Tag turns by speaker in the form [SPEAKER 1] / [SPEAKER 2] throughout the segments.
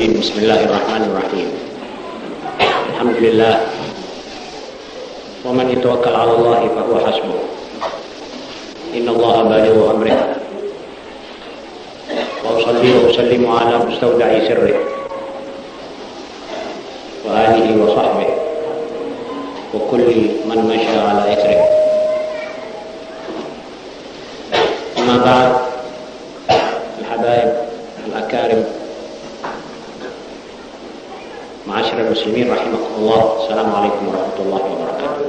[SPEAKER 1] الرجيم بسم الله الرحمن الرحيم الحمد لله ومن يتوكل على الله فهو حسبه إن الله بالغ أمره وأصلي وأسلم على مستودع سره وآله وصحبه وكل من مشى على إثره أما بعد الحبايب الأكارم معاشر المسلمين رحمكم الله السلام عليكم ورحمة الله وبركاته.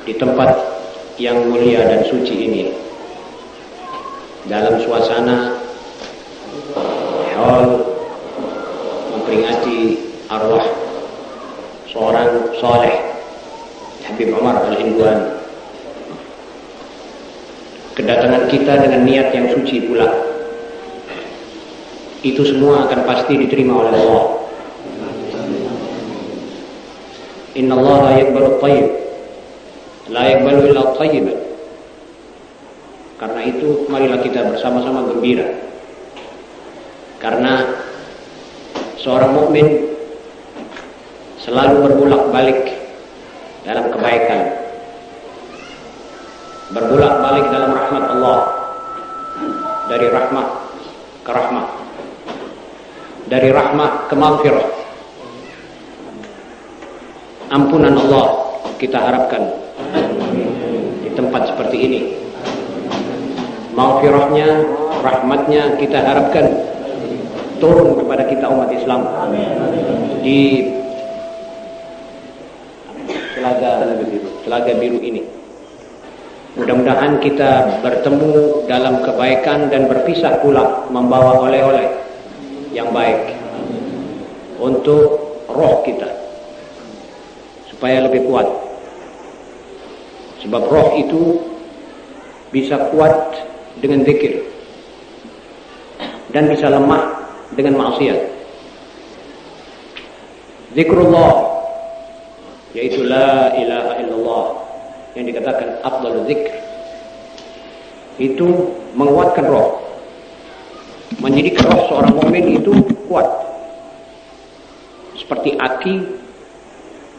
[SPEAKER 1] Di tempat yang mulia dan suci ini, dalam suasana haul memperingati arwah seorang saleh Habib Umar Al-Hindwani, kedatangan kita dengan niat yang suci pula, itu semua akan pasti diterima oleh Allah. Inna Allah la yaqbalu at-tayyib la yaqbalu illa at-tayyiban. Karena itu marilah kita bersama-sama gembira, karena seorang mukmin selalu berbolak-balik dalam kebaikan, berbolak-balik dalam rahmat Allah, dari rahmat ke rahmat, dari rahmat ke maghfirah. Ampunan Allah kita harapkan di tempat seperti ini. Maghfirahnya, rahmatnya kita harapkan turun kepada kita umat Islam di Telaga Biru ini. Mudah-mudahan kita bertemu dalam kebaikan dan berpisah pula membawa oleh-oleh yang baik untuk roh kita supaya lebih kuat. Sebab roh itu bisa kuat dengan zikir dan bisa lemah dengan maksiat. Zikrullah, yaitu la ilaha illallah, yang dikatakan afdalul zikr, itu menguatkan roh, menjadikan roh seorang mukmin itu kuat, seperti aki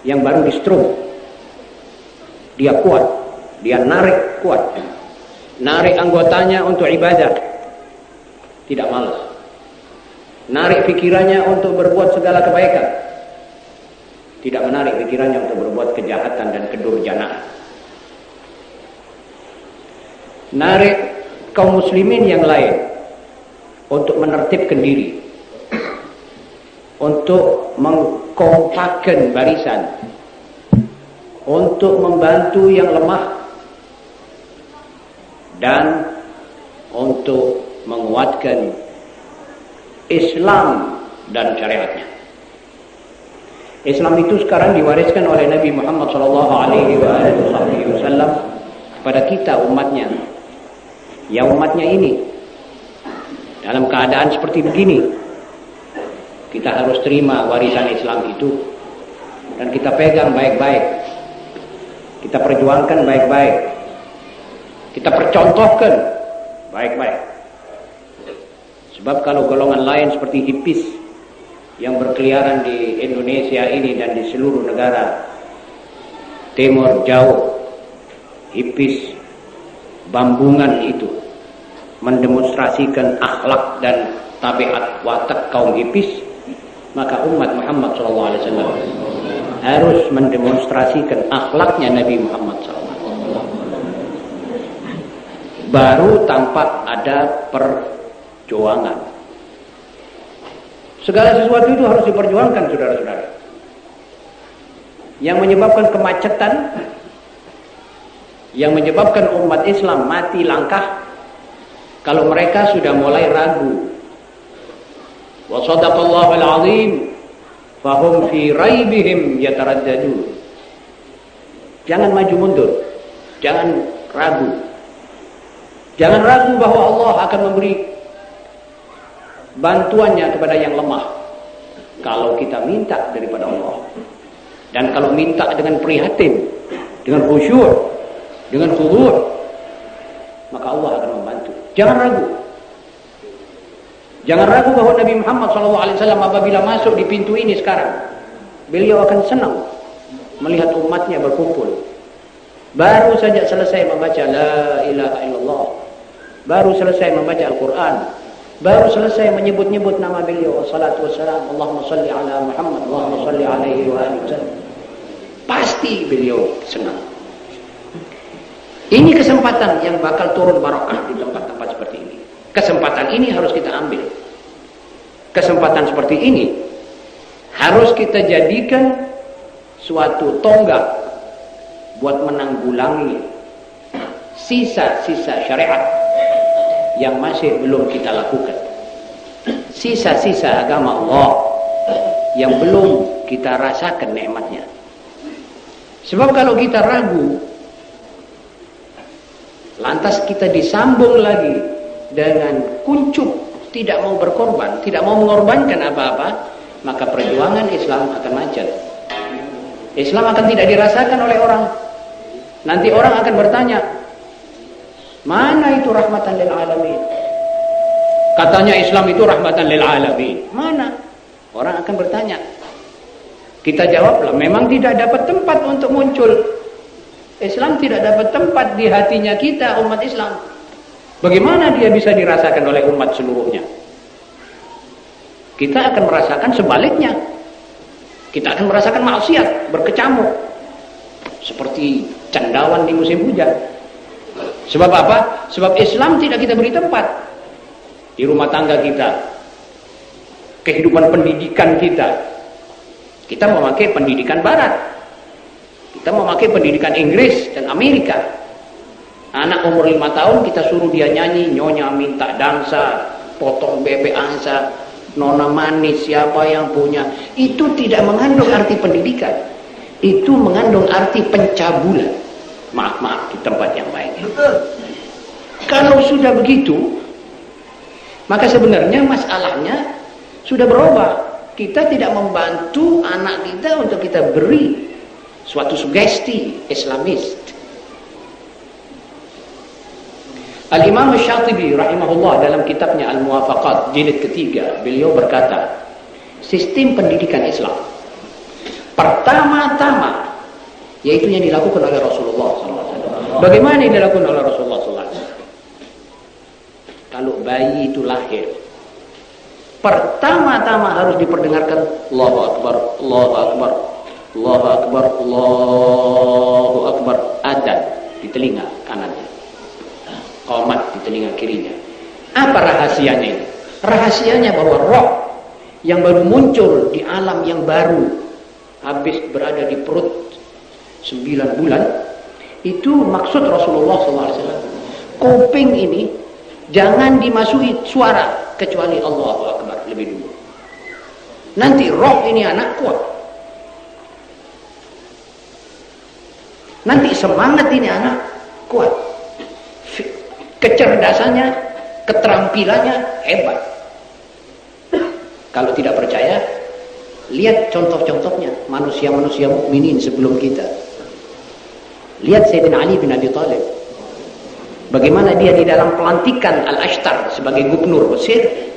[SPEAKER 1] yang baru di stroke. Dia kuat, dia narik kuat, narik anggotanya untuk ibadah, tidak malas, narik pikirannya untuk berbuat segala kebaikan, tidak menarik pikirannya untuk berbuat kejahatan dan kedurjanaan. Narik kaum muslimin yang lain untuk menertibkan diri, untuk mengkompakkan barisan, untuk membantu yang lemah, dan untuk menguatkan Islam dan syariatnya. Islam itu sekarang diwariskan oleh Nabi Muhammad SAW kepada kita umatnya. Ya, umatnya ini dalam keadaan seperti begini, kita harus terima warisan Islam itu dan kita pegang baik-baik, kita perjuangkan baik-baik, kita percontohkan baik-baik. Sebab kalau golongan lain seperti hipis yang berkeliaran di Indonesia ini dan di seluruh negara timur jauh, hipis Bambungan itu mendemonstrasikan akhlak dan tabiat watak kaum hipis, maka umat Muhammad SAW harus mendemonstrasikan akhlaknya Nabi Muhammad SAW. Baru tampak ada perjuangan. Segala sesuatu itu harus diperjuangkan, saudara-saudara. Yang menyebabkan kemacetan, yang menyebabkan umat Islam mati langkah, kalau mereka sudah mulai ragu. Wa sadaqallahu al-azim fahum fi raibihim yataraddadun. Jangan maju mundur, jangan ragu. Jangan ragu bahwa Allah akan memberi bantuannya kepada yang lemah kalau kita minta daripada Allah. Dan kalau minta dengan prihatin, dengan khusyuk, dengan khudu', maka Allah akan membantu. Jangan ragu. Jangan ragu bahwa Nabi Muhammad SAW apabila masuk di pintu ini sekarang, beliau akan senang melihat umatnya berkumpul. Baru saja selesai membaca La ilaha illallah, baru selesai membaca Al-Quran, baru selesai menyebut-nyebut nama beliau, wassalatu wassalam, Allahumma salli ala Muhammad, Allahumma salli alaihi wa alihi wasallam. Pasti beliau senang. Ini kesempatan yang bakal turun barakah di tempat-tempat seperti ini. Kesempatan ini harus kita ambil. Kesempatan seperti ini harus kita jadikan suatu tonggak buat menanggulangi sisa-sisa syariat yang masih belum kita lakukan. Sisa-sisa agama Allah yang belum kita rasakan nikmatnya. Sebab kalau kita ragu, lantas kita disambung lagi dengan kuncup, tidak mau berkorban, tidak mau mengorbankan apa-apa, maka perjuangan Islam akan macet. Islam akan tidak dirasakan oleh orang. Nanti orang akan bertanya, mana itu rahmatan lil alamin? Katanya Islam itu rahmatan lil alamin. Mana? Orang akan bertanya. Kita jawablah, memang tidak dapat tempat untuk muncul. Islam tidak dapat tempat di hatinya kita, umat Islam. Bagaimana dia bisa dirasakan oleh umat seluruhnya? Kita akan merasakan sebaliknya. Kita akan merasakan maksiat, berkecamuk. Seperti cendawan di musim hujan. Sebab apa? Sebab Islam tidak kita beri tempat. Di rumah tangga kita. Kehidupan pendidikan kita. Kita memakai pendidikan barat. Kita memakai pendidikan Inggris dan Amerika. Anak umur 5 tahun kita suruh dia nyanyi, nyonya minta dansa, potong bebek angsa, nona manis siapa yang punya. Itu tidak mengandung arti pendidikan. Itu mengandung arti pencabulan. Maaf di tempat yang baik. Kalau sudah begitu, maka sebenarnya masalahnya sudah berubah. Kita tidak membantu anak kita untuk kita beri suatu sugesti Islamis. Al-Imam Syatibi rahimahullah dalam kitabnya Al-Muwafaqat jilid ketiga, beliau berkata, sistem pendidikan Islam pertama-tama yaitu yang dilakukan oleh Rasulullah SAW. Bagaimana yang dilakukan oleh Rasulullah SAW? Kalau bayi itu lahir, pertama-tama harus diperdengarkan Allahu Akbar, Allahu Akbar, Allahu Akbar, Allahu Akbar, adzan di telinga kanannya, qomat di telinga kirinya. Apa rahasianya ini? Rahasianya bahwa roh yang baru muncul di alam yang baru, habis berada di perut 9 bulan, itu maksud Rasulullah SAW. Kuping ini jangan dimasuki suara kecuali Allahu Akbar lebih dulu. Nanti roh ini anak kuat. Nanti semangat ini anak kuat. Kecerdasannya, keterampilannya hebat. Kalau tidak percaya, lihat contoh-contohnya manusia-manusia mukminin sebelum kita. Lihat Sayyidina Ali bin Abi Thalib. Bagaimana dia di dalam pelantikan Al-Ashtar sebagai gubernur Mesir.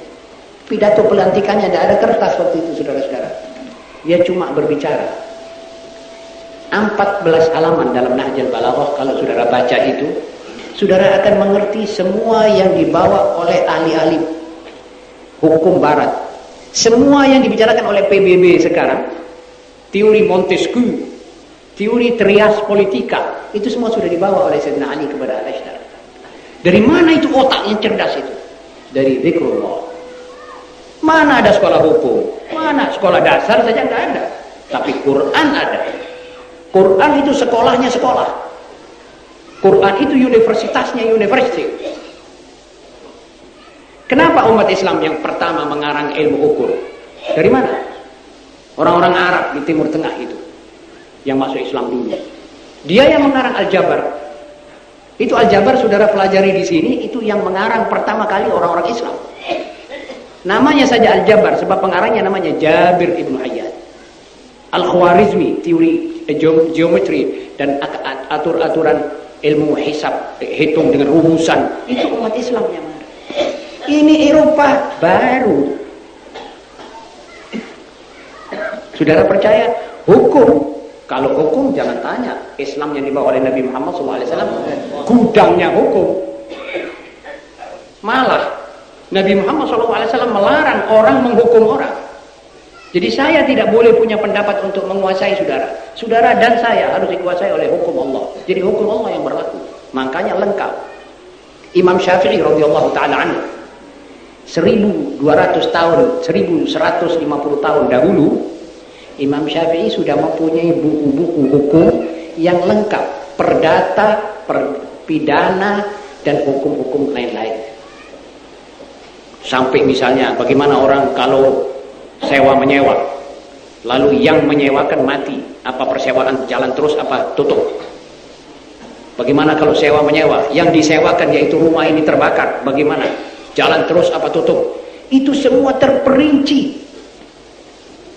[SPEAKER 1] Pidato pelantikannya tidak ada kertas waktu itu, saudara-saudara. Dia cuma berbicara. 14 halaman dalam Nahjul Balaghah. Kalau saudara baca itu, saudara akan mengerti semua yang dibawa oleh ahli-ahli hukum barat. Semua yang dibicarakan oleh PBB sekarang, teori Montesquieu, teori trias politika, itu semua sudah dibawa oleh Sayyidina Ali kepada Al-Ashtar. Dari mana itu otak yang cerdas itu? Dari zikrullah. Mana ada sekolah hukum? Mana sekolah dasar saja nggak ada. Tapi Quran ada. Quran itu sekolahnya sekolah. Quran itu universitasnya universitas. Kenapa umat Islam yang pertama mengarang ilmu ukur? Dari mana? Orang-orang Arab di Timur Tengah itu yang masuk Islam dulu. Dia yang mengarang Al-Jabar. Itu Al-Jabar saudara pelajari di sini, itu yang mengarang pertama kali orang-orang Islam. Namanya saja Al-Jabar sebab pengarangnya namanya Jabir Ibn Hayyan. Al-Khwarizmi, teori geometri dan atur-aturan ilmu hisab, hitung dengan rumusan, itu umat Islam yang mana? Ini Eropa baru. Saudara percaya hukum? Kalau hukum jangan tanya. Islam yang dibawa oleh Nabi Muhammad SAW gudangnya hukum. Malah Nabi Muhammad SAW melarang orang menghukum orang. Jadi saya tidak boleh punya pendapat untuk menguasai saudara. Saudara dan saya harus dikuasai oleh hukum Allah. Jadi hukum Allah yang berlaku. Makanya lengkap. Imam Syafi'i radhiyallahu taala anhu 1200 tahun, 1150 tahun dahulu, Imam Syafi'i sudah mempunyai buku-buku hukum yang lengkap, perdata, pidana, dan hukum-hukum lain-lain. Sampai misalnya bagaimana orang kalau sewa menyewa, lalu yang menyewakan mati, apa persewaan jalan terus apa tutup? Bagaimana kalau sewa menyewa, yang disewakan yaitu rumah ini terbakar, bagaimana? Jalan terus apa tutup? Itu semua terperinci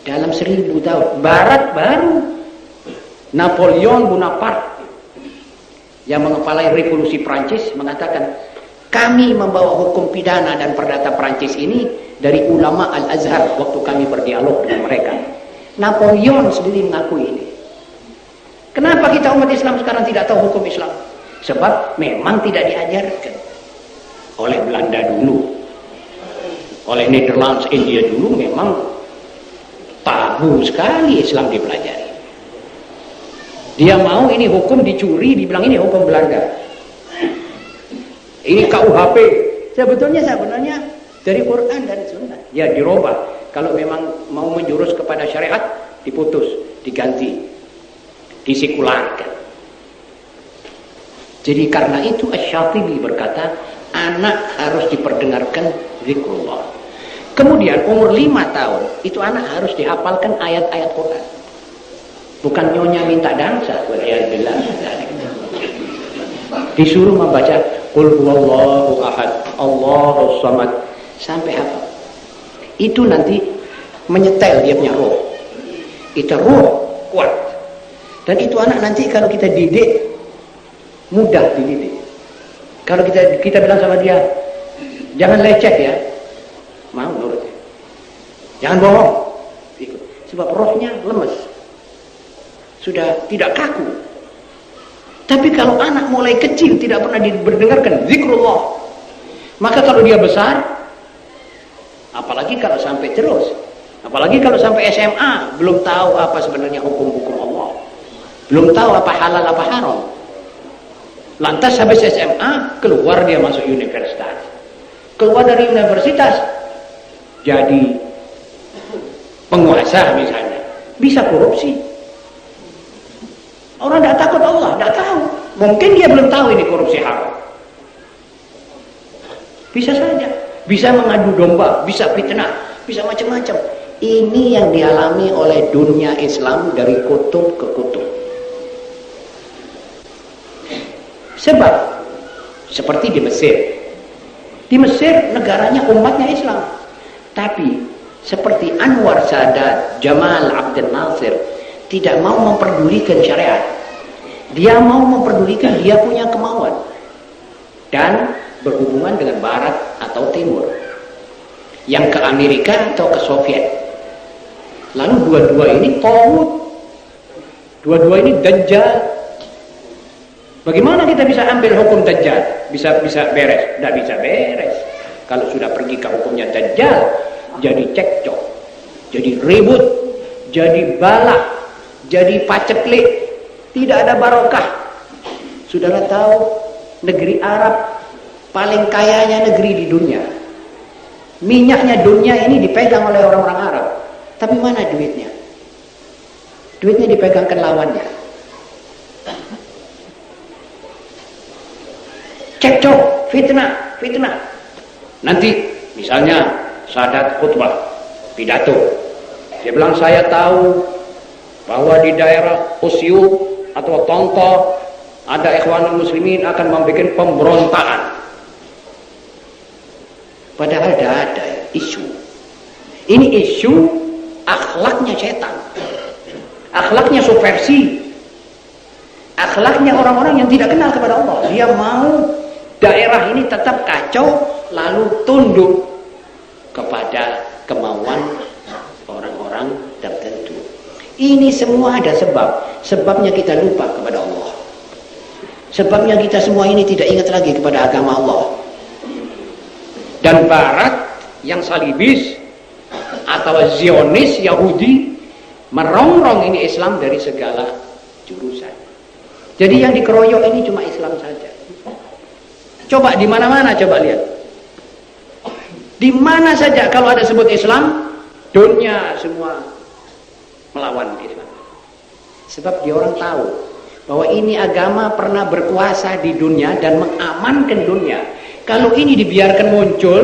[SPEAKER 1] dalam 1000 tahun. Barat baru. Napoleon Bonaparte yang mengepalai revolusi Prancis mengatakan, kami membawa hukum pidana dan perdata Prancis ini dari ulama Al-Azhar waktu kami berdialog dengan mereka. Napoleon sendiri mengakui ini. Kenapa kita umat Islam sekarang tidak tahu hukum Islam? Sebab memang tidak diajarkan oleh Belanda dulu, oleh Netherlands, India dulu memang tabu sekali Islam dipelajari. Dia mau ini hukum dicuri, dibilang ini hukum Belanda. Ini KUHP. Sebetulnya dari Quran dan Sunnah. Ya dirubah. Kalau memang mau menjurus kepada syariat, diputus, diganti, disekularkan. Jadi karena itu Asy-Syatibi berkata, anak harus diperdengarkan zikrullah. Kemudian umur 5 tahun, itu anak harus dihafalkan ayat-ayat Quran. Bukan nyonya minta dansa. Disuruh membaca Qul huwallahu ahad, Allahus samad, sampai hafal. Itu nanti menyetel dia punya roh. Itu roh kuat. Dan itu anak nanti kalau kita didik, mudah dididik. Kalau kita bilang sama dia, jangan lecet ya, mau nurut. Jangan bohong, ikut. Sebab rohnya lemes, sudah tidak kaku. Tapi kalau anak mulai kecil tidak pernah didengarkan zikrullah, maka kalau dia besar, apalagi kalau sampai terus, apalagi kalau sampai SMA, belum tahu apa sebenarnya hukum-hukum Allah, belum tahu apa halal apa haram. Lantas habis SMA, keluar dia masuk universitas. Keluar dari universitas, jadi penguasa misalnya, bisa korupsi. Orang tidak takut Allah, tidak tahu. Mungkin dia belum tahu ini korupsi haram. Bisa saja. Bisa mengadu domba, bisa fitnah, bisa macam-macam. Ini yang dialami oleh dunia Islam dari kutub ke kutub. Sebab seperti di Mesir. Di Mesir negaranya umatnya Islam. Tapi seperti Anwar Sadat, Jamal Abdel Nasir tidak mau memperdulikan syariat. Dia mau memperdulikan dia punya kemauan dan berhubungan dengan barat atau timur, yang ke Amerika atau ke Soviet. Lalu dua-dua ini taut, dua-dua ini dajjal. Bagaimana kita bisa ambil hukum dajjal? Bisa beres? Tidak bisa beres. Kalau sudah pergi ke hukumnya dajjal, jadi cekcok, jadi ribut, jadi balak, jadi paceklik, tidak ada barokah. Saudara tahu negeri Arab paling kayanya negeri di dunia. Minyaknya dunia ini dipegang oleh orang-orang Arab. Tapi mana duitnya? Duitnya dipegangkan lawannya. Cekcok, fitnah, fitnah. Nanti misalnya Sadat khutbah, pidato. Dia bilang, saya tahu bahwa di daerah Usyuk atau Tonto ada Ikhwanul Muslimin akan membuat pemberontakan. Padahal tidak ada isu. Ini isu akhlaknya setan, akhlaknya subversi, akhlaknya orang-orang yang tidak kenal kepada Allah. Dia mau daerah ini tetap kacau, lalu tunduk kepada kemauan orang-orang tertentu. Ini semua ada sebab. Sebabnya kita lupa kepada Allah. Sebabnya kita semua ini tidak ingat lagi kepada agama Allah. Dan Barat yang salibis atau Zionis Yahudi merongrong ini Islam dari segala jurusan. Jadi yang dikeroyok ini cuma Islam saja. Coba di mana-mana coba lihat. Di mana saja kalau ada sebut Islam, dunia semua melawan Islam. Sebab dia orang tahu bahwa ini agama pernah berkuasa di dunia dan mengamankan dunia. Kalau ini dibiarkan muncul,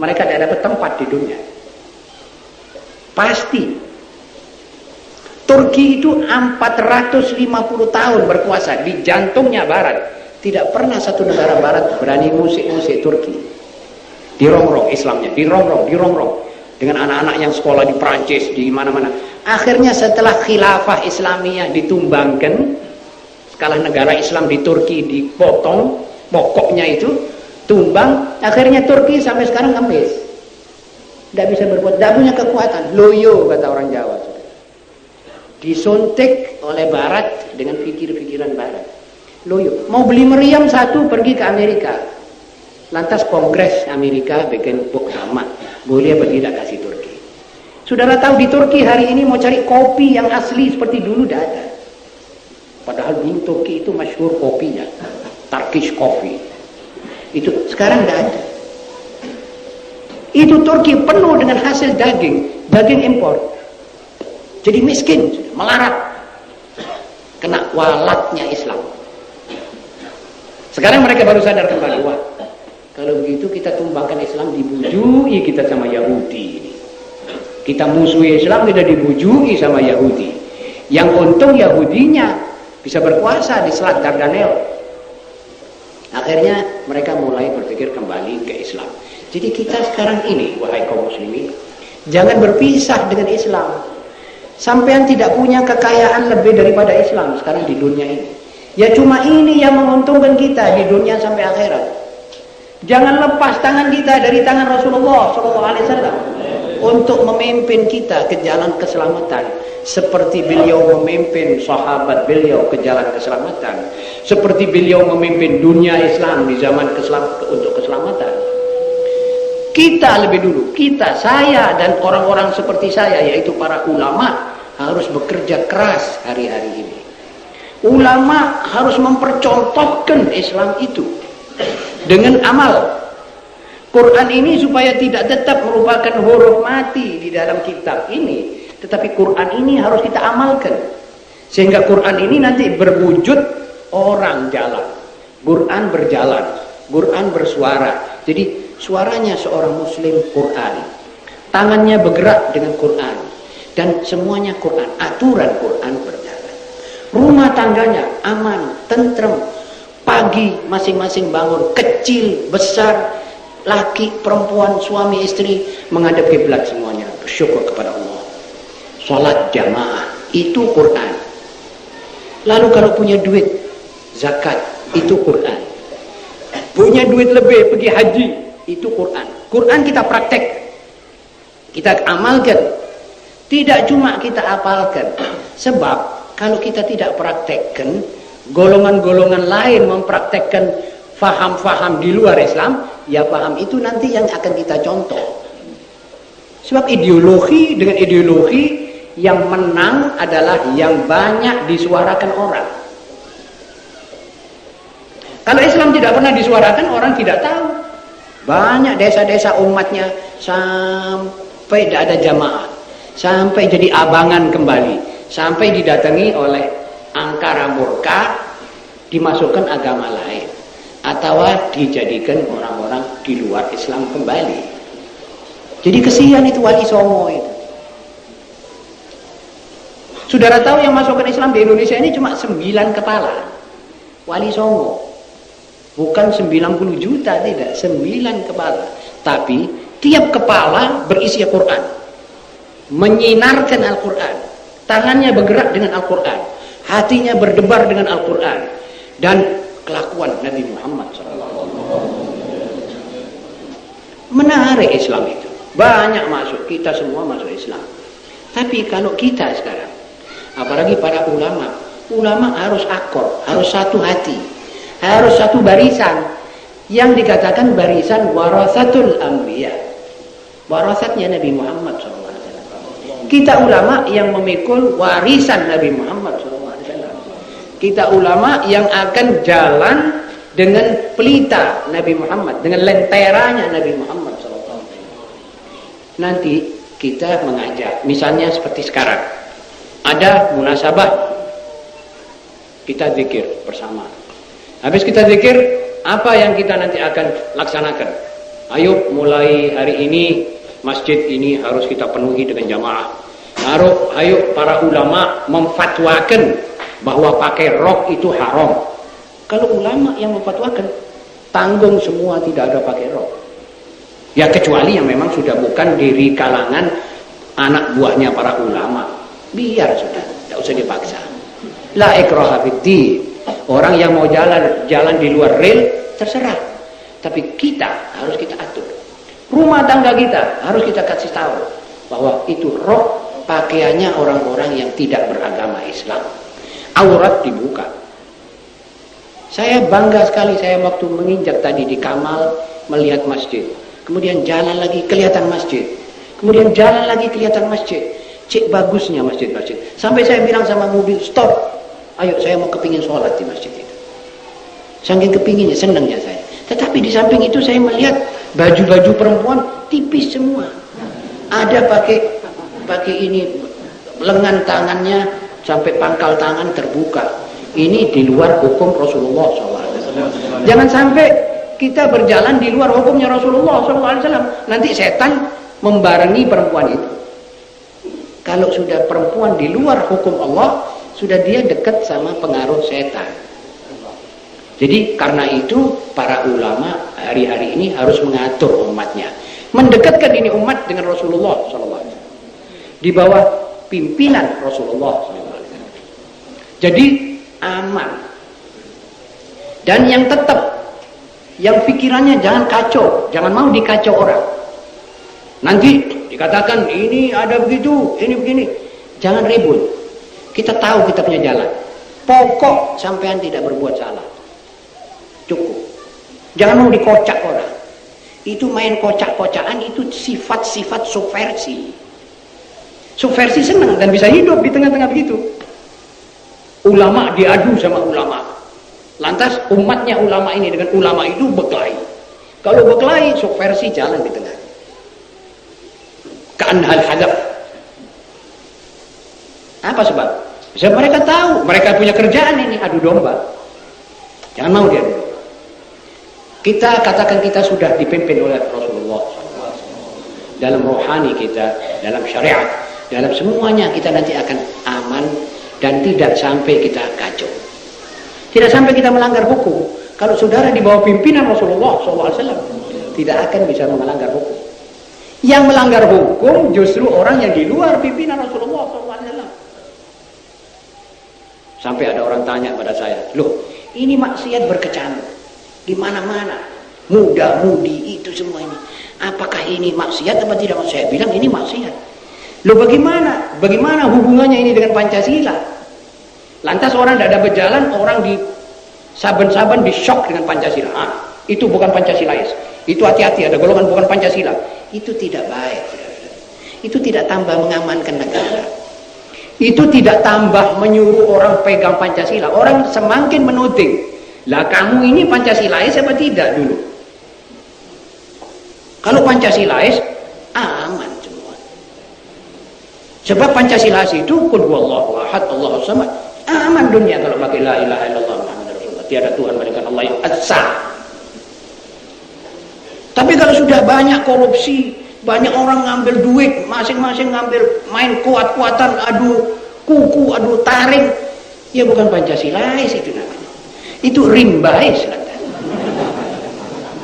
[SPEAKER 1] mereka tidak dapat tempat di dunia. Pasti. Turki itu 450 tahun berkuasa di jantungnya Barat. Tidak pernah satu negara Barat berani musik-musik Turki. Dirongrong Islamnya, dirongrong. Dengan anak-anak yang sekolah di Prancis, di mana-mana. Akhirnya setelah khilafah Islamiyah ditumbangkan, skala negara Islam di Turki dipotong, pokoknya itu, tumbang, akhirnya Turki sampai sekarang ngemis. Tidak bisa berbuat, tidak punya kekuatan. Loyo kata orang Jawa. Disuntik oleh Barat dengan pikir-pikiran Barat. Loyo. Mau beli meriam satu pergi ke Amerika. Lantas Kongres Amerika bikin nama. Boleh apa tidak kasih Turki. Saudara tahu di Turki hari ini mau cari kopi yang asli seperti dulu tidak ada. Padahal dulu Turki itu masyhur kopinya. Turkish coffee. Itu sekarang tidak ada. Itu Turki penuh dengan hasil daging impor. Jadi miskin, melarat. Kena walatnya Islam. Sekarang mereka baru sadar kembali, wah, kalau begitu kita tumbangkan Islam, dibujui kita sama Yahudi. Kita musuhi Islam, kita dibujui sama Yahudi. Yang untung Yahudinya bisa berkuasa di Selat Dardanel. Akhirnya mereka mulai berpikir kembali ke Islam. Jadi kita sekarang ini, wahai kaum muslimin, jangan berpisah dengan Islam. Sampean tidak punya kekayaan lebih daripada Islam sekarang di dunia ini. Ya cuma ini yang menguntungkan kita di dunia sampai akhirat. Jangan lepas tangan kita dari tangan Rasulullah SAW untuk memimpin kita ke jalan keselamatan. Seperti beliau memimpin sahabat beliau ke jalan keselamatan. Seperti beliau memimpin dunia Islam di zaman untuk keselamatan. Kita lebih dulu, saya dan orang-orang seperti saya, yaitu para ulama, harus bekerja keras hari-hari ini. Ulama harus mempercontohkan Islam itu dengan amal. Quran ini supaya tidak tetap merupakan huruf mati di dalam kitab ini, tetapi Quran ini harus kita amalkan. Sehingga Quran ini nanti berwujud orang jalan. Quran berjalan, Quran bersuara. Jadi suaranya seorang muslim Quran, tangannya bergerak dengan Quran, dan semuanya Quran, aturan Quran berjalan. Rumah tangganya aman, tentrem. Pagi masing-masing bangun, kecil, besar, laki, perempuan, suami, istri menghadap kiblat semuanya, bersyukur kepada Allah. Salat jamaah, itu Quran. Lalu kalau punya duit, zakat, itu Quran. Punya duit lebih, pergi haji, itu Quran. Quran kita praktek, kita amalkan. Tidak cuma kita apalkan. Sebab kalau kita tidak praktekkan, golongan-golongan lain mempraktekkan faham-faham di luar Islam, ya paham itu nanti yang akan kita contoh. Sebab ideologi dengan ideologi yang menang adalah yang banyak disuarakan orang. Kalau Islam tidak pernah disuarakan, orang tidak tahu. Banyak desa-desa umatnya sampai tidak ada jamaah, sampai jadi abangan kembali, sampai didatangi oleh angkara murka, dimasukkan agama lain, atau dijadikan orang-orang di luar Islam kembali. Jadi kesian itu Wali Songo itu. Saudara tahu yang masukkan Islam di Indonesia ini cuma 9 kepala Wali Songo. Bukan 90 juta, tidak, 9 kepala. Tapi tiap kepala berisi Al-Quran, menyinarkan Al-Quran, tangannya bergerak dengan Al-Quran, hatinya berdebar dengan Al-Quran, dan kelakuan Nabi Muhammad SAW. Menarik Islam itu. Banyak masuk, kita semua masuk Islam. Tapi kalau kita sekarang, apalagi para ulama, ulama harus akor, harus satu hati, harus satu barisan. Yang dikatakan barisan warasatul anbiya, warasatnya Nabi Muhammad SAW. Kita ulama yang memikul warisan Nabi Muhammad SAW. Kita ulama yang akan jalan dengan pelita Nabi Muhammad, dengan lenteranya Nabi Muhammad SAW. Nanti kita mengajak, misalnya seperti sekarang, ada munasabah, kita zikir bersama. Habis kita zikir, apa yang kita nanti akan laksanakan? Ayo mulai hari ini masjid ini harus kita penuhi dengan jamaah. Ayo para ulama memfatwakan bahwa pakai rok itu haram. Kalau ulama yang memfatwakan, tanggung semua tidak ada pakai rok. Ya kecuali yang memang sudah bukan dari kalangan anak buahnya para ulama. Biar sudah, tidak usah dipaksa. La ikraha fiddin. Orang yang mau jalan di luar rel terserah. Tapi kita harus kita atur. Rumah tangga kita harus kita kasih tahu bahwa itu rok pakaiannya orang-orang yang tidak beragama Islam. Aurat dibuka. Saya bangga sekali, saya waktu menginjak tadi di Kamal melihat masjid. Kemudian jalan lagi kelihatan masjid. Kemudian jalan lagi kelihatan masjid. Cek bagusnya masjid-masjid. Sampai saya bilang sama mobil, stop. Ayo saya mau kepingin sholat di masjid itu. Saking kepinginnya, senangnya saya. Tetapi di samping itu saya melihat baju-baju perempuan tipis semua. Ada pakai ini lengan tangannya sampai pangkal tangan terbuka. Ini di luar hukum Rasulullah SAW. Jangan sampai kita berjalan di luar hukumnya Rasulullah SAW. Nanti setan membarengi perempuan itu. Kalau sudah perempuan di luar hukum Allah, sudah dia dekat sama pengaruh setan. Jadi karena itu para ulama hari-hari ini harus mengatur umatnya, mendekatkan ini umat dengan Rasulullah SAW, di bawah pimpinan Rasulullah SAW. Jadi aman. Dan yang tetap, yang pikirannya jangan kacau, jangan mau dikacau orang. Nanti dikatakan ini ada begitu, ini begini. Jangan ribut. Kita tahu kita punya jalan. Pokok sampean tidak berbuat salah. Cukup. Jangan mau dikocak orang. Itu main kocak-kocakan, itu sifat-sifat subversi. Subversi senang dan bisa hidup di tengah-tengah begitu. Ulama diadu sama ulama. Lantas umatnya ulama ini dengan ulama itu berkelahi. Kalau berkelahi, subversi jalan di tengah. Ka'anhal hadaf. Apa sebab? Sebab mereka tahu, mereka punya kerjaan ini, adu domba. Jangan mau dia adu domba. Kita katakan kita sudah dipimpin oleh Rasulullah SAW. Dalam rohani kita, dalam syariat, dalam semuanya kita nanti akan aman dan tidak sampai kita kacau. Tidak sampai kita melanggar hukum. Kalau saudara di bawah pimpinan Rasulullah SAW, tidak akan bisa melanggar hukum. Yang melanggar hukum justru orang yang di luar pimpinan Rasulullah SAW. Sampai ada orang tanya pada saya, loh ini maksiat berkecamuk di mana-mana, muda-mudi itu semua ini. Apakah ini maksiat atau tidak? Saya bilang ini maksiat. Loh bagaimana? Bagaimana hubungannya ini dengan Pancasila? Lantas orang tidak ada berjalan, orang di saban-saban di shock dengan Pancasila. Itu bukan Pancasilais. Itu hati-hati, ada golongan bukan Pancasila. Itu tidak baik. Itu tidak tambah mengamankan negara. Itu tidak tambah menyuruh orang pegang Pancasila. Orang semakin menuding. Lah kamu ini Pancasilais apa tidak dulu? Kalau Pancasilais, aman semua. Sebab Pancasilais itu qul huwallahu ahad, Allahus samad. Aman dunia kalau pakai la ilaha illallah Muhammadur Rasulullah. Tiada Tuhan melainkan Allah yang esa. Tapi kalau sudah banyak korupsi, banyak orang ngambil duit, masing-masing ngambil main kuat-kuatan, adu kuku, adu taring, ya bukan Pancasilais itu namanya. Itu rimbais nanti.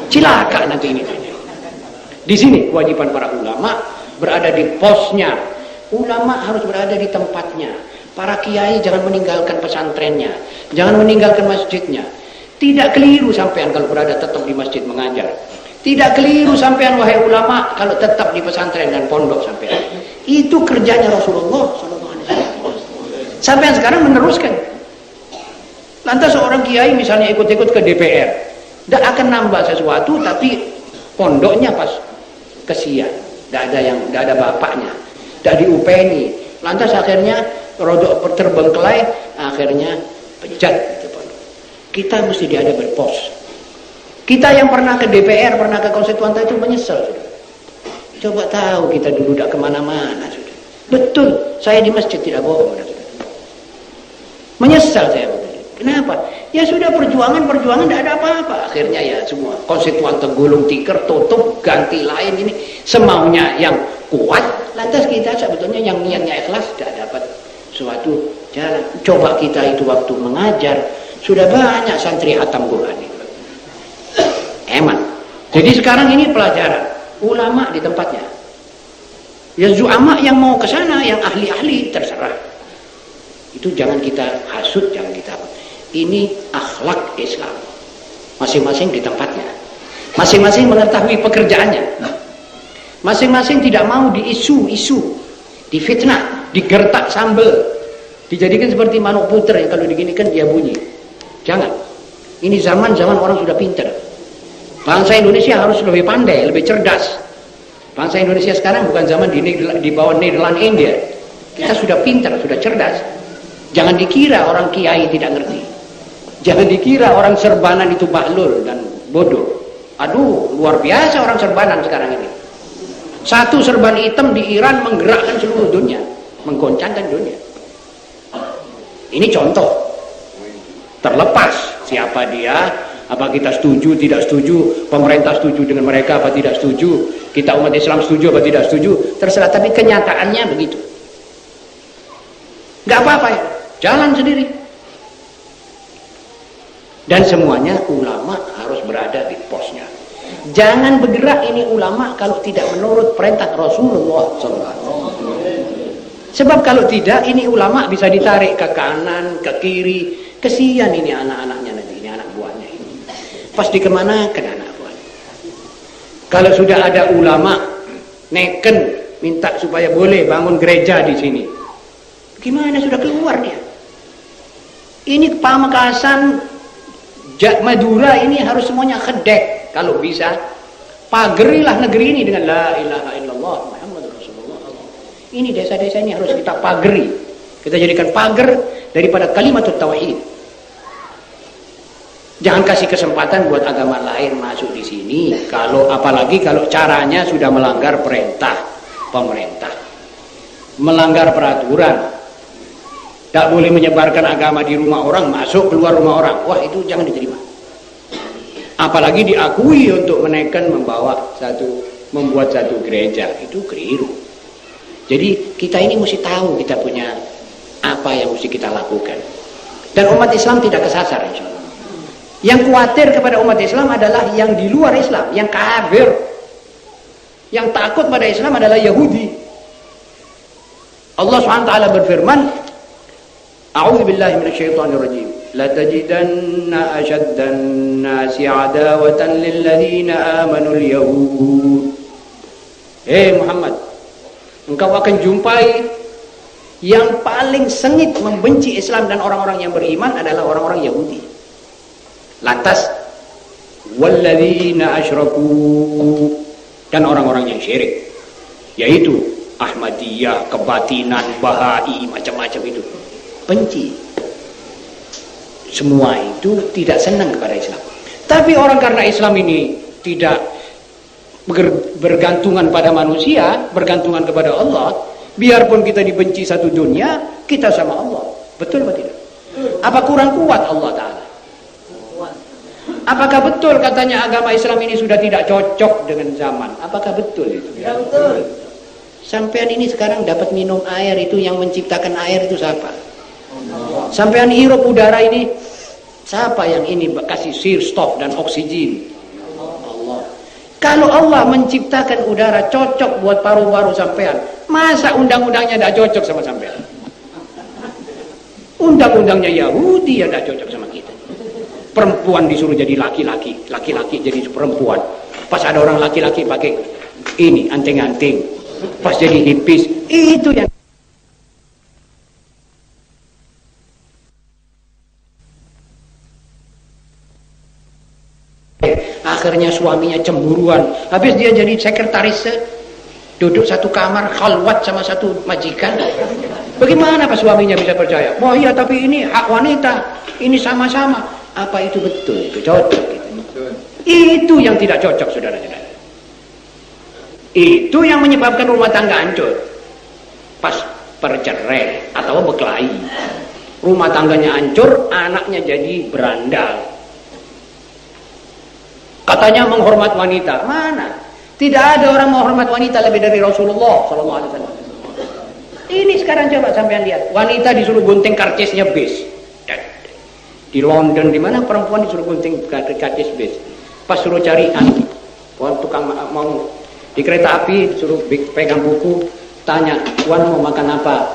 [SPEAKER 1] Cilaka nanti ini. Di sini kewajiban para ulama berada di posnya. Ulama harus berada di tempatnya. Para kiai jangan meninggalkan pesantrennya, jangan meninggalkan masjidnya. Tidak keliru sampean kalau berada tetap di masjid mengajar. Tidak keliru sampean wahai ulama kalau tetap di pesantren dan pondok sampean. Itu kerjanya Rasulullah SAW. Sampean sekarang meneruskan. Lantas seorang kiai misalnya ikut-ikut ke DPR, tidak akan nambah sesuatu, tapi pondoknya pas kesian, tidak ada bapaknya, tidak diupeni. Lantas akhirnya rodok terbengkelai, akhirnya pecat gitu pondok. Kita mesti diada berpos. Kita yang pernah ke DPR, pernah ke konstituante itu menyesal sudah. Coba tahu kita dulu tidak kemana-mana sudah. Betul, saya di masjid tidak bohong sudah. Menyesal saya betul. Kenapa? Ya sudah perjuangan tidak ada apa-apa. Akhirnya ya semua konstituante gulung tikar, tutup, ganti lain ini semaunya yang kuat. Lantas kita sebetulnya yang niatnya ikhlas tidak dapat suatu jalan. Coba kita itu waktu mengajar sudah banyak santri hatam Quran itu. Eman. Jadi sekarang ini pelajaran ulama di tempatnya. Ya zu'ama yang mau ke sana, yang ahli-ahli terserah. Itu jangan kita hasut, jangan kita. Ini akhlak Islam. Masing-masing di tempatnya. Masing-masing mengetahui pekerjaannya. Masing-masing tidak mau diisu-isu, difitnah, digertak sambel, dijadikan seperti manuk puter yang kalau diginikan dia bunyi. Jangan. Ini zaman orang sudah pintar. Bangsa Indonesia harus lebih pandai, lebih cerdas. Bangsa Indonesia sekarang bukan zaman di bawah Nederland India. Kita sudah pintar, sudah cerdas. Jangan dikira orang kiai tidak ngerti. Jangan dikira orang serbanan itu bahlul dan bodoh. Aduh, luar biasa orang serbanan sekarang ini. Satu serban hitam di Iran menggerakkan seluruh dunia, menggoncangkan dunia. Ini contoh. Terlepas siapa dia, apa kita setuju, tidak setuju, pemerintah setuju dengan mereka, apa tidak setuju, kita umat Islam setuju, apa tidak setuju, terserah. Tapi kenyataannya begitu. Gak apa-apa ya, jalan sendiri. Dan semuanya ulama harus berada di posnya. Jangan bergerak ini ulama kalau tidak menurut perintah Rasulullah SAW. Sebab kalau tidak, ini ulama bisa ditarik ke kanan, ke kiri. Kesian ini anak-anaknya nanti, ini anak buahnya ini. Pas dikemanakan anak buahnya. Kalau sudah ada ulama neken minta supaya boleh bangun gereja di sini, gimana sudah keluar dia? Ini Pamekasan, Madura ini harus semuanya kedek. Kalau bisa pagerilah negeri ini dengan la ilaha illallah Muhammadur Rasulullah. Ini desa-desa ini harus kita pageri. Kita jadikan pagar daripada kalimat tauhid. Jangan kasih kesempatan buat agama lain masuk di sini. Apalagi kalau caranya sudah melanggar perintah pemerintah, melanggar peraturan. Tak boleh menyebarkan agama di rumah orang, masuk keluar rumah orang. Wah, itu jangan diterima. Apalagi diakui untuk menaikkan membuat satu gereja, itu keliru. Jadi kita ini mesti tahu kita punya apa yang mesti kita lakukan. Dan umat Islam tidak kesasar, insya Allah. Yang khawatir kepada umat Islam adalah yang di luar Islam, yang kafir. Yang takut pada Islam adalah Yahudi. Allah SWT berfirman, A'udzu billahi minasyaitonir rajim. La tajidanna ashaddan nasi adawatan lil ladzina amanu al-yahud. Muhammad, engkau akan jumpai yang paling sengit membenci Islam dan orang-orang yang beriman adalah orang-orang Yahudi. Lantas walladzina asyraku, dan orang-orang yang syirik, yaitu Ahmadiyah, kebatinan, Bahai, macam-macam itu. Benci. Semua itu tidak senang kepada Islam. Tapi orang karena Islam ini tidak bergantungan pada manusia, bergantungan kepada Allah, biarpun kita dibenci satu dunia, kita sama Allah. Betul atau tidak? Apa kurang kuat Allah Ta'ala? Apakah betul katanya agama Islam ini sudah tidak cocok dengan zaman? Apakah betul itu? Ya, betul. Sampean ini sekarang dapat minum air, itu yang menciptakan air itu siapa? Sampean hirup udara ini, siapa yang ini kasih sirstof dan oksigen? Allah. Kalau Allah menciptakan udara cocok buat paru-paru sampean, masa undang-undangnya tidak cocok sama sampean? Undang-undangnya Yahudi ya tidak cocok sama kita. Perempuan disuruh jadi laki-laki, laki-laki jadi perempuan. Pas ada orang laki-laki pakai ini anting-anting, pas jadi hipis, itu yang akhirnya suaminya cemburuan. Habis dia jadi sekretaris, duduk satu kamar khalwat sama satu majikan. Bagaimana Pak suaminya bisa percaya? Oh iya, tapi ini hak wanita, ini sama-sama. Apa itu betul? Itu cocok gitu. Itu yang tidak cocok, saudara-saudara. Itu yang menyebabkan rumah tangga hancur. Pas percerai atau berkelahi, rumah tangganya hancur, anaknya jadi berandal. Katanya menghormat wanita. Mana? Tidak ada orang menghormat wanita lebih dari Rasulullah SAW. Ini sekarang coba sampean lihat. Wanita disuruh gunting karcisnya bis. Di London, di mana perempuan disuruh gunting karcis bis. Pas suruh cari tukang mau di kereta api, disuruh pegang buku, tanya, "Tuan mau makan apa?"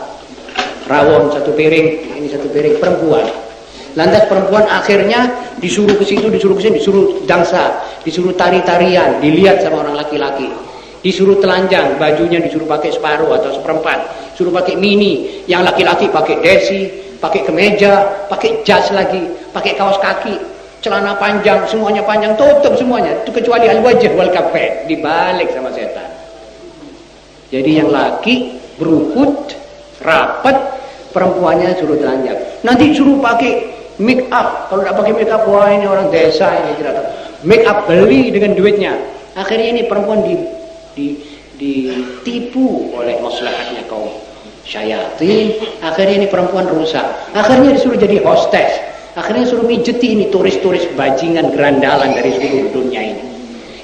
[SPEAKER 1] Rawon satu piring, ini satu piring, perempuan. Lantas perempuan akhirnya disuruh ke situ, disuruh ke sini, disuruh dansa, disuruh tari-tarian, dilihat sama orang laki-laki. Disuruh telanjang, bajunya disuruh pakai separuh atau seperempat, suruh pakai mini, yang laki-laki pakai desi, pakai kemeja, pakai jas lagi, pakai kaos kaki, celana panjang, semuanya panjang, tutup semuanya, itu kecuali al-wajh wal kaffain, dibalik sama setan. Jadi yang laki berukut, rapat, perempuannya suruh telanjang. Nanti suruh pakai make up. Kalau tidak pakai make up, wah ini orang desa ini tidak tahu. Make up beli dengan duitnya. Akhirnya ini perempuan ditipu oleh maslahatnya kaum syayatin. Akhirnya ini perempuan rusak. Akhirnya disuruh jadi hostess. Akhirnya suruh mijeti ini turis-turis bajingan gerandalan dari seluruh dunia ini,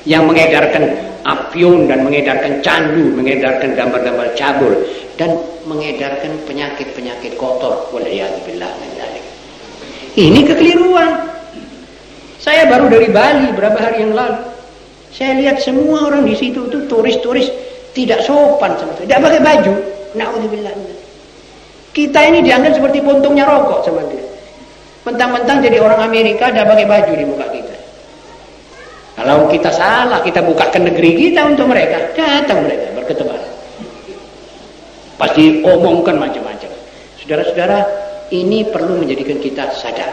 [SPEAKER 1] yang mengedarkan afyun dan mengedarkan candu, mengedarkan gambar-gambar cabul dan mengedarkan penyakit-penyakit kotor. Waliyadzubillah min dzalik. Ini kekeliruan. Saya baru dari Bali beberapa hari yang lalu. Saya lihat semua orang di situ itu turis-turis tidak sopan sama sekali, tidak pakai baju. Naudzubillah. Kita ini dianggap seperti puntungnya rokok sama dia. Mentang-mentang jadi orang Amerika tidak pakai baju di muka kita. Kalau kita salah, kita bukakan negeri kita untuk mereka, datang mereka berketebaran. Pasti omongkan macam-macam. Saudara-saudara, ini perlu menjadikan kita sadar.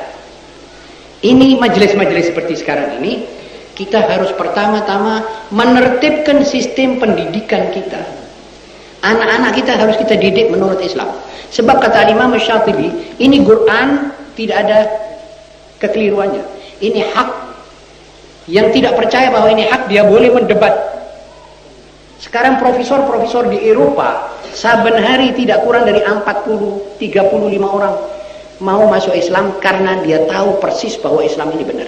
[SPEAKER 1] Ini majelis-majelis seperti sekarang ini, kita harus pertama-tama menertibkan sistem pendidikan kita. Anak-anak kita harus kita didik menurut Islam. Sebab kata Imam Syatibi, ini Quran tidak ada kekeliruannya. Ini hak. Yang tidak percaya bahwa ini hak, dia boleh mendebat. Sekarang profesor-profesor di Eropa saben hari tidak kurang dari 40-35 orang mau masuk Islam karena dia tahu persis bahwa Islam ini benar.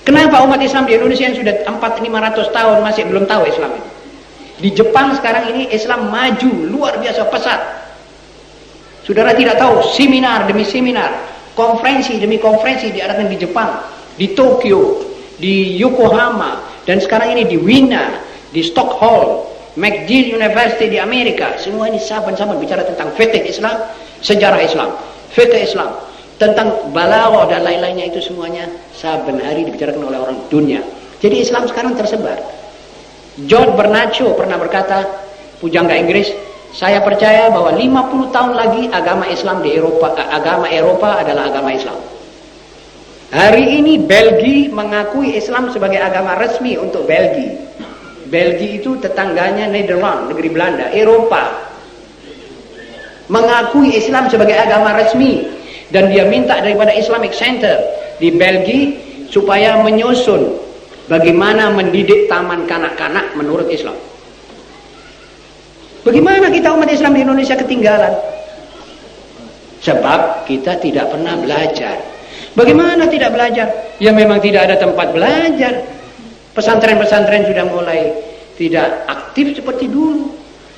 [SPEAKER 1] Kenapa umat Islam di Indonesia yang sudah 400-500 tahun masih belum tahu Islam ini? Di Jepang sekarang ini Islam maju luar biasa pesat. Saudara tidak tahu, seminar demi seminar, konferensi demi konferensi diadakan di Jepang, di Tokyo, di Yokohama, dan sekarang ini di Wina, di Stockholm, McGill University di Amerika. Semua ini sahabat-sahabat bicara tentang fikih Islam, sejarah Islam, fikih Islam, tentang balaghah dan lain-lainnya. Itu semuanya saben hari dibicarakan oleh orang dunia. Jadi Islam sekarang tersebar. George Bernaccio pernah berkata, pujangga Inggris, saya percaya bahwa 50 tahun lagi agama Islam di Eropa, agama Eropa adalah agama Islam. Hari ini Belgia mengakui Islam sebagai agama resmi untuk Belgia. Belgia itu tetangganya Nederland, negeri Belanda. Eropa mengakui Islam sebagai agama resmi, dan dia minta daripada Islamic Center di Belgia supaya menyusun bagaimana mendidik taman kanak-kanak menurut Islam. Bagaimana kita umat Islam di Indonesia ketinggalan? Sebab kita tidak pernah belajar. Bagaimana tidak belajar? Ya memang tidak ada tempat belajar. Pesantren-pesantren sudah mulai tidak aktif seperti dulu.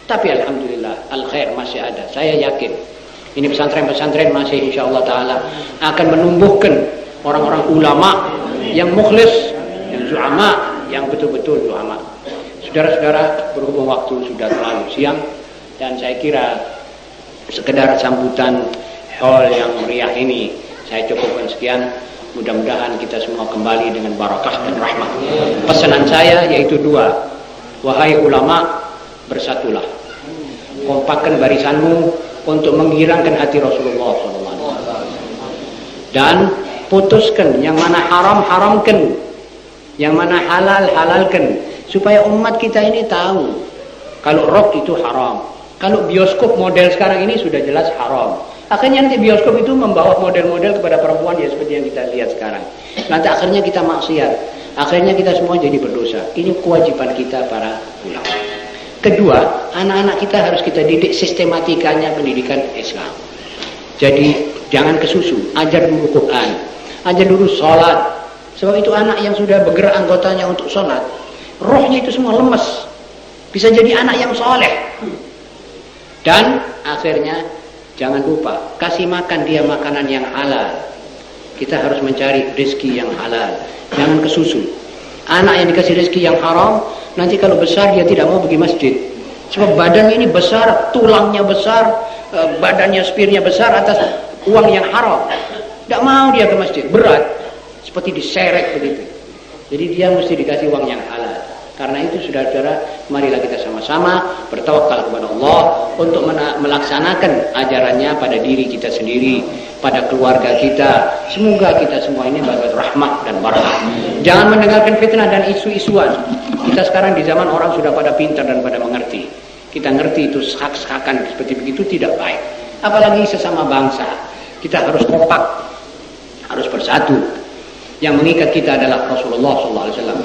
[SPEAKER 1] Tapi alhamdulillah, al-khair masih ada. Saya yakin ini pesantren-pesantren masih insyaallah ta'ala akan menumbuhkan orang-orang ulama yang mukhlis, yang zu'ama, yang betul-betul zu'ama. Saudara-saudara, berhubung waktu sudah terlalu siang, dan saya kira sekedar sambutan hall yang meriah ini saya cukupkan sekian. Mudah-mudahan kita semua kembali dengan barakah dan rahmat. Pesanan saya yaitu dua. Wahai ulama, bersatulah. Kompakkan barisanmu untuk menghilangkan hati Rasulullah SAW. Dan putuskan yang mana haram, haramkan. Yang mana halal, halalkan. Supaya umat kita ini tahu. Kalau rock itu haram. Kalau bioskop model sekarang ini sudah jelas haram. Akhirnya nanti bioskop itu membawa model-model kepada perempuan ya seperti yang kita lihat sekarang. Nanti akhirnya kita maksiat. Akhirnya kita semua jadi berdosa. Ini kewajiban kita para ulama. Kedua, anak-anak kita harus kita didik sistematikanya pendidikan Islam. Jadi jangan kesusu. Ajar dulu Quran. Ajar dulu sholat. Sebab itu anak yang sudah bergerak anggotanya untuk sholat. Rohnya itu semua lemes. Bisa jadi anak yang soleh. Dan akhirnya jangan lupa, kasih makan dia makanan yang halal. Kita harus mencari rezeki yang halal. Jangan kesusu. Anak yang dikasih rezeki yang haram, nanti kalau besar dia tidak mau pergi masjid. Sebab badannya ini besar, tulangnya besar, badannya spirnya besar atas uang yang haram. Tidak mau dia ke masjid, berat. Seperti diseret begitu. Jadi dia mesti dikasih uang yang halal. Karena itu saudara-saudara, marilah kita sama-sama bertawakal kepada Allah untuk melaksanakan ajarannya pada diri kita sendiri, pada keluarga kita. Semoga kita semua ini mendapat rahmat dan barakah. Jangan mendengarkan fitnah dan isu-isuan. Kita sekarang di zaman orang sudah pada pintar dan pada mengerti. Kita ngerti itu sak-sakan seperti begitu tidak baik. Apalagi sesama bangsa. Kita harus kompak, harus bersatu. Yang mengikat kita adalah Rasulullah SAW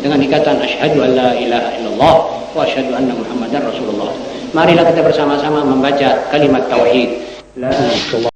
[SPEAKER 1] dengan ikatan asyhadu an la ilaha illallah wa asyhadu anna Muhammadar Rasulullah. Marilah kita bersama-sama membaca kalimat tauhid. La ilaha